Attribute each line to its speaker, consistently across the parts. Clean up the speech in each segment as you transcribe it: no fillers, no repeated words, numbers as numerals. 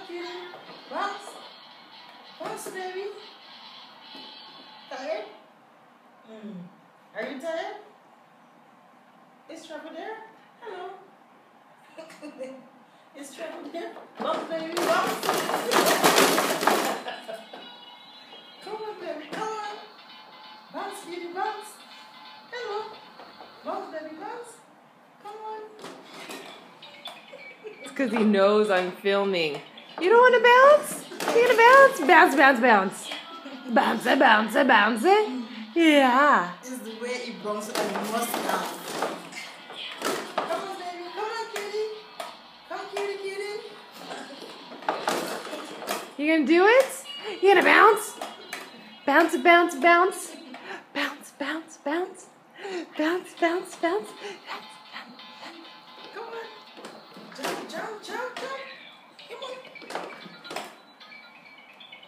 Speaker 1: cutie. Bounce. Bounce, baby. Tired? Are you tired? Is Trevor there? Hello. Is Trevor there? Bounce, baby, bounce. Come on, baby, come on. Bounce, cutie, bounce. Hello. Bounce, baby, bounce. Come on.
Speaker 2: It's because he knows I'm filming. You don't want to bounce? You gonna bounce? Bounce, bounce, bounce. Bounce it, bounce it, bounce it. Yeah.
Speaker 1: This is the way he bounces and he must now. Come on, baby. Come on, cutie. Come, cutie, cutie.
Speaker 2: You gonna do it? You gonna bounce? Bounce, bounce, bounce. Bounce, bounce, bounce. Bounce, bounce, bounce.
Speaker 1: Come on. Jump, jump, jump, jump. Come on.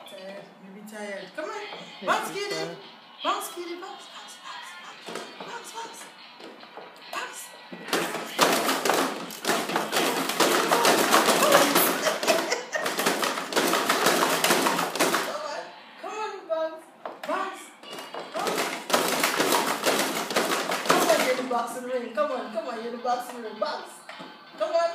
Speaker 1: Tired. Maybe tired. Come on. Bounce, cutie. Bounce, cutie. Bounce, bounce, bounce, bounce, bounce, bounce. Come on, bounce, bounce, bounce. Come on, you're the boxing ring. Come on, you're the boxing ring. Bounce. Come on.